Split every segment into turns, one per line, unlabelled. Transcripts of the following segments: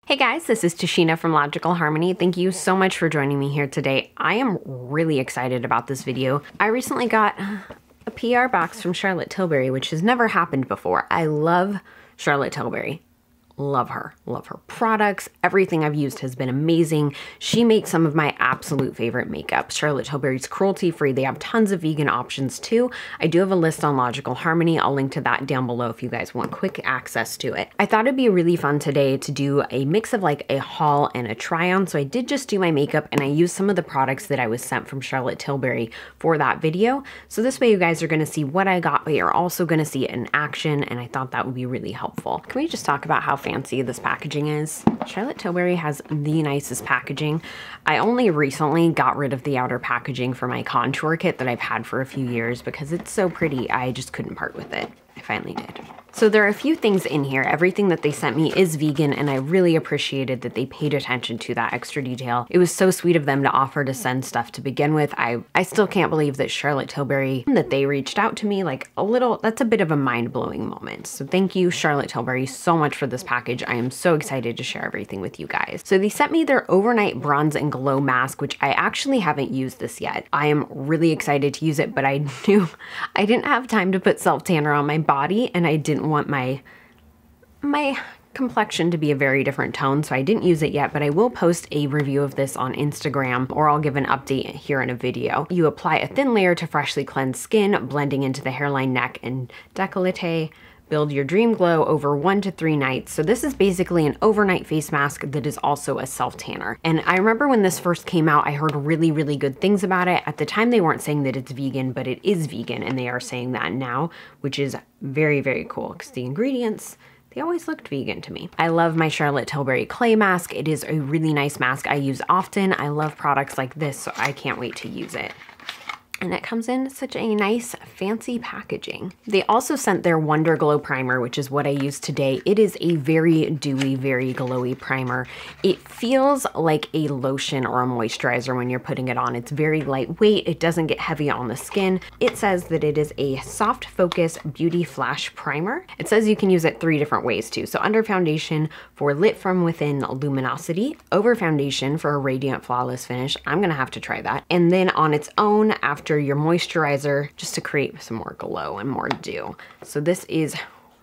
Hey guys, this is Tashina from Logical Harmony. Thank you so much for joining me here today. I am really excited about this video. I recently got a PR box from Charlotte Tilbury, which has never happened before. I love Charlotte Tilbury. Love her. Love her products. Everything I've used has been amazing. She makes some of my absolute favorite makeup. Charlotte Tilbury's cruelty free. They have tons of vegan options too. I do have a list on Logical Harmony. I'll link to that down below if you guys want quick access to it. I thought it'd be really fun today to do a mix of like a haul and a try on. So I did just do my makeup and I used some of the products that I was sent from Charlotte Tilbury for that video. So this way you guys are going to see what I got, but you're also going to see it in action. And I thought that would be really helpful. Can we just talk about how fancy this packaging is? Charlotte Tilbury has the nicest packaging. I only recently got rid of the outer packaging for my contour kit that I've had for a few years because it's so pretty. I just couldn't part with it. I finally did. So there are a few things in here. Everything that they sent me is vegan, and I really appreciated that they paid attention to that extra detail. It was so sweet of them to offer to send stuff to begin with. I still can't believe that Charlotte Tilbury, that they reached out to me like a little, that's a bit of a mind-blowing moment. So thank you, Charlotte Tilbury, so much for this package. I am so excited to share everything with you guys. So they sent me their overnight bronze and glow mask, which I actually haven't used this yet. I am really excited to use it, but I knew I didn't have time to put self-tanner on my body, and I didn't want my complexion to be a very different tone, so I didn't use it yet, but I will post a review of this on Instagram, or I'll give an update here in a video. You apply a thin layer to freshly cleansed skin, blending into the hairline, neck, and décolleté. Build your dream glow over 1 to 3 nights. So this is basically an overnight face mask that is also a self-tanner. And I remember when this first came out, I heard really, really good things about it. At the time, they weren't saying that it's vegan, but it is vegan, and they are saying that now, which is very, very cool because the ingredients, they always looked vegan to me. I love my Charlotte Tilbury clay mask. It is a really nice mask I use often. I love products like this, so I can't wait to use it. And it comes in such a nice, fancy packaging. They also sent their Wonder Glow Primer, which is what I use today. It is a very dewy, very glowy primer. It feels like a lotion or a moisturizer when you're putting it on. It's very lightweight. It doesn't get heavy on the skin. It says that it is a soft focus beauty flash primer. It says you can use it 3 different ways too. So under foundation for lit from within luminosity, over foundation for a radiant flawless finish. I'm gonna have to try that. And then on its own after your moisturizer, just to create some more glow and more dew. So this is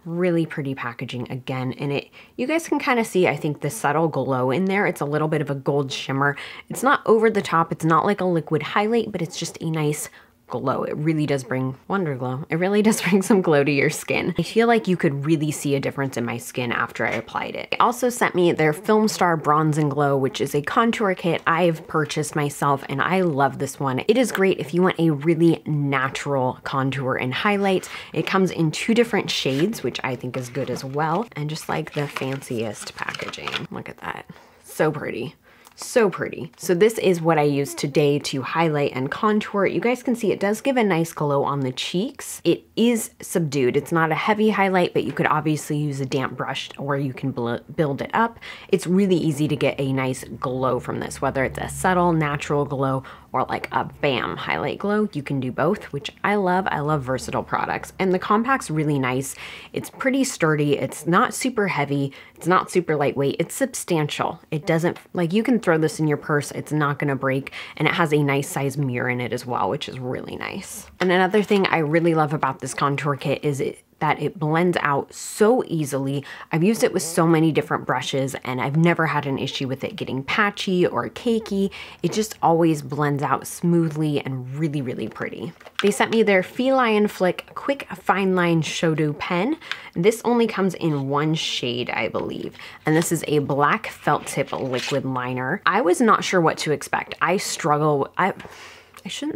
really pretty packaging again, and you guys can kind of see, I think, the subtle glow in there. It's a little bit of a gold shimmer. It's not over the top, it's not like a liquid highlight, but it's just a nice glow. It really does bring Wonder Glow. It really does bring some glow to your skin. I feel like you could really see a difference in my skin after I applied it. They also sent me their Film Star Bronze and Glow, which is a contour kit I've purchased myself, and I love this one. It is great if you want a really natural contour and highlight. It comes in 2 different shades, which I think is good as well, and just like the fanciest packaging. Look at that. So pretty. So pretty. So this is what I use today to highlight and contour. You guys can see it does give a nice glow on the cheeks. It is subdued. It's not a heavy highlight, but you could obviously use a damp brush or you can build it up. It's really easy to get a nice glow from this, whether it's a subtle natural glow or like a bam highlight glow. You can do both, which I love. I love versatile products. And the compact's really nice. It's pretty sturdy. It's not super heavy. It's not super lightweight. It's substantial. It doesn't, like, you can throw this in your purse. It's not gonna break. And it has a nice size mirror in it as well, which is really nice. And another thing I really love about this contour kit is that it blends out so easily. I've used it with so many different brushes and I've never had an issue with it getting patchy or cakey. It just always blends out smoothly and really, really pretty. They sent me their Feline Flick Quick Fine Line Shodo pen. This only comes in 1 shade, I believe. And this is a black felt tip liquid liner. I was not sure what to expect. I shouldn't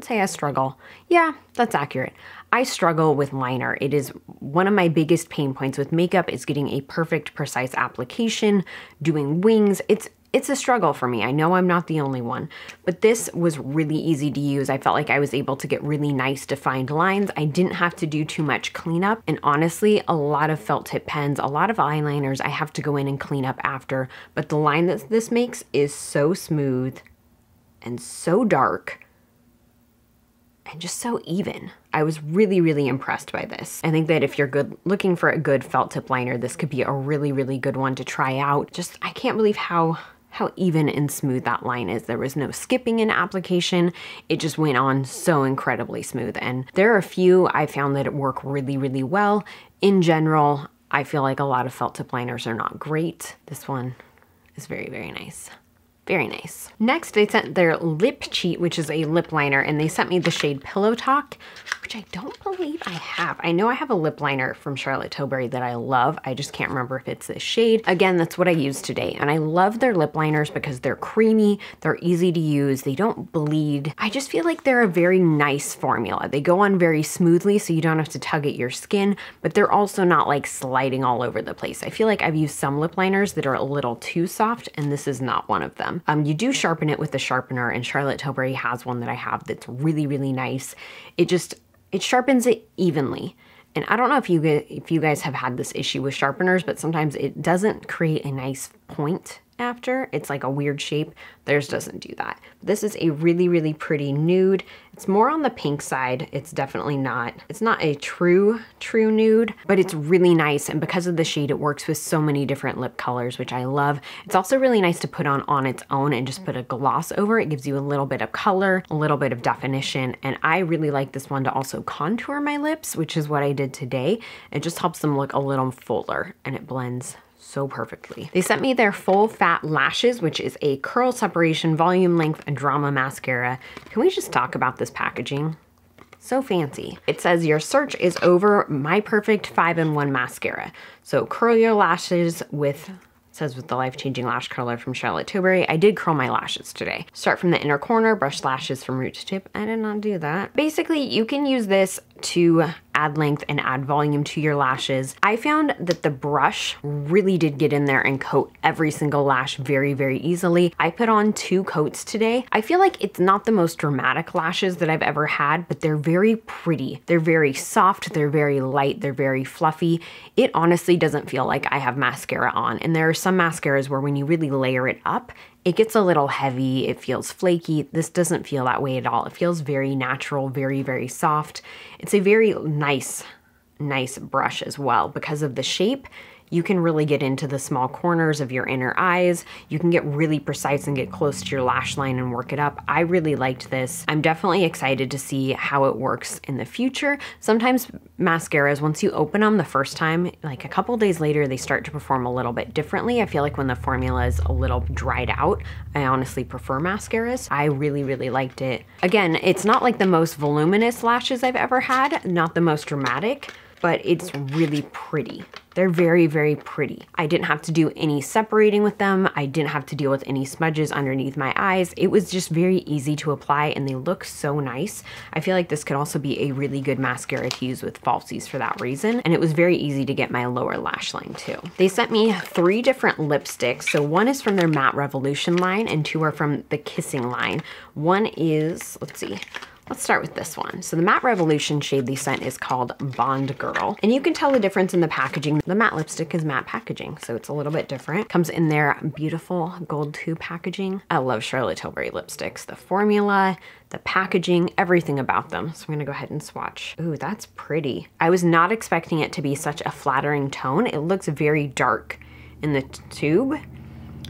say I struggle. Yeah, that's accurate. I struggle with liner. It is one of my biggest pain points with makeup is getting a perfect, precise application, doing wings. It's a struggle for me. I know I'm not the only one, but this was really easy to use. I felt like I was able to get really nice defined lines. I didn't have to do too much cleanup. And honestly, a lot of felt tip pens, a lot of eyeliners, I have to go in and clean up after, but the line that this makes is so smooth and so dark. and just so even. I was really, really impressed by this. I think that if you're looking for a good felt tip liner, this could be a really, really good one to try out. Just, I can't believe how even and smooth that line is. There was no skipping in application. It just went on so incredibly smooth. And there are a few I found that work really, really well. In general, I feel like a lot of felt tip liners are not great. This one is very, very nice. Very nice. Next, they sent their Lip Cheat, which is a lip liner, and they sent me the shade Pillow Talk, which I don't believe I have. I know I have a lip liner from Charlotte Tilbury that I love. I just can't remember if it's this shade. Again, that's what I used today, and I love their lip liners because they're creamy, they're easy to use, they don't bleed. I just feel like they're a very nice formula. They go on very smoothly, so you don't have to tug at your skin, but they're also not like sliding all over the place. I feel like I've used some lip liners that are a little too soft, and this is not one of them. You do sharpen it with the sharpener, and Charlotte Tilbury has one that I have that's really, really nice. It sharpens it evenly. And I don't know if you guys have had this issue with sharpeners, but sometimes it doesn't create a nice point after. It's like a weird shape. Theirs doesn't do that. This is a really, really pretty nude. It's more on the pink side. It's definitely not, it's not a true nude, but it's really nice. And because of the shade, it works with so many different lip colors, which I love. It's also really nice to put on its own and just put a gloss over. It gives you a little bit of color, a little bit of definition. And I really like this one to also contour my lips, which is what I did today. It just helps them look a little fuller, and it blends so perfectly. They sent me their Full Fat Lashes, which is a curl separation, volume length, and drama mascara. Can we just talk about this packaging? So fancy. It says your search is over, my perfect 5-in-1 mascara. So curl your lashes with, says with the life-changing lash curler from Charlotte Tilbury. I did curl my lashes today. Start from the inner corner, brush lashes from root to tip. I did not do that. Basically, you can use this to add length and add volume to your lashes. I found that the brush really did get in there and coat every single lash very, very easily. I put on 2 coats today. I feel like it's not the most dramatic lashes that I've ever had, but they're very pretty. They're very soft, they're very light, they're very fluffy. It honestly doesn't feel like I have mascara on. And there are some mascaras where when you really layer it up, it gets a little heavy, it feels flaky. This doesn't feel that way at all. It feels very natural, very, very soft. It's a very nice brush as well. Because of the shape, you can really get into the small corners of your inner eyes. You can get really precise and get close to your lash line and work it up. I really liked this. I'm definitely excited to see how it works in the future. Sometimes mascaras, once you open them the first time, like a couple days later, they start to perform a little bit differently. I feel like when the formula is a little dried out, I honestly prefer mascaras. I really, really liked it. Again, it's not like the most voluminous lashes I've ever had, not the most dramatic, but it's really pretty. They're very, very pretty. I didn't have to do any separating with them. I didn't have to deal with any smudges underneath my eyes. It was just very easy to apply, and they look so nice. I feel like this could also be a really good mascara to use with falsies for that reason. And it was very easy to get my lower lash line too. They sent me 3 different lipsticks. So one is from their Matte Revolution line and 2 are from the Kissing line. One is, let's see, let's start with this one. So the Matte Revolution shade they sent is called Bond Girl. And you can tell the difference in the packaging. The matte lipstick is matte packaging, so it's a little bit different. Comes in their beautiful gold tube packaging. I love Charlotte Tilbury lipsticks. The formula, the packaging, everything about them. So I'm gonna go ahead and swatch. Ooh, that's pretty. I was not expecting it to be such a flattering tone. It looks very dark in the tube,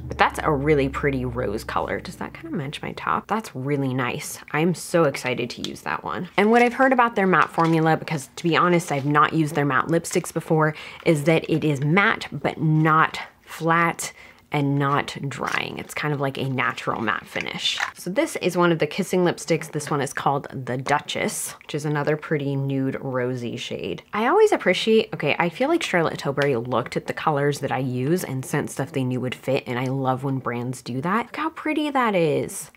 but that's a really pretty rose color. Does that kind of match my top? That's really nice. I'm so excited to use that one. And what I've heard about their matte formula, because to be honest, I've not used their matte lipsticks before, is that it is matte, but not flat and not drying. It's kind of like a natural matte finish. So this is one of the Kissing lipsticks. This one is called the Duchess, which is another pretty nude rosy shade. I always appreciate, okay, I feel like Charlotte Tilbury looked at the colors that I use and sent stuff they knew would fit, and I love when brands do that. Look how pretty that is.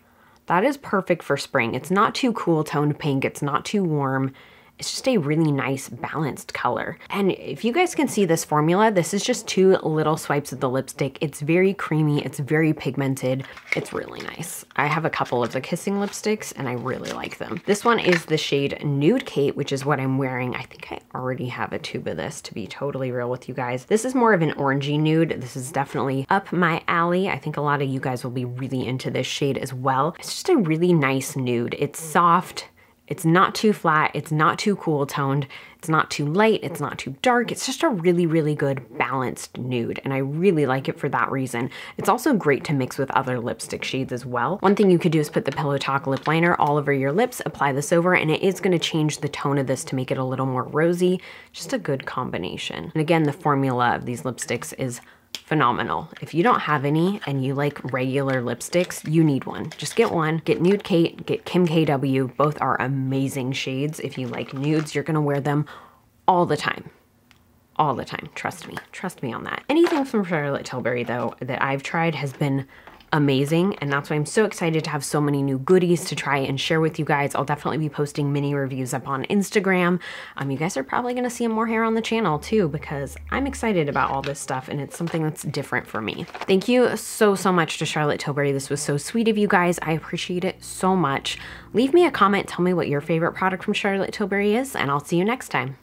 That is perfect for spring. It's not too cool toned pink, it's not too warm. It's just a really nice balanced color. And if you guys can see this formula, this is just 2 little swipes of the lipstick. It's very creamy, it's very pigmented. It's really nice. I have a couple of the Kissing lipsticks and I really like them. This one is the shade Nude Kate, which is what I'm wearing. I think I already have a tube of this, to be totally real with you guys. This is more of an orangey nude. This is definitely up my alley. I think a lot of you guys will be really into this shade as well. It's just a really nice nude. It's soft, It's not too flat, it's not too cool toned, it's not too light, it's not too dark. It's just a really, really good balanced nude, and I really like it for that reason. It's also great to mix with other lipstick shades as well. One thing you could do is put the Pillow Talk lip liner all over your lips, apply this over, and it is gonna change the tone of this to make it a little more rosy. Just a good combination. And again, the formula of these lipsticks is phenomenal. If you don't have any and you like regular lipsticks, you need one. Just get one. Get Nude Kate, get Kim KW. Both are amazing shades. If you like nudes, you're gonna wear them all the time. All the time. Trust me. Trust me on that. Anything from Charlotte Tilbury, though, that I've tried has been amazing, and that's why I'm so excited to have so many new goodies to try and share with you guys. I'll definitely be posting mini reviews up on Instagram. You guys are probably going to see more here on the channel too, because I'm excited about all this stuff and it's something that's different for me. Thank you so much to Charlotte Tilbury. This was so sweet of you guys. I appreciate it so much. Leave me a comment, tell me what your favorite product from Charlotte Tilbury is, and I'll see you next time.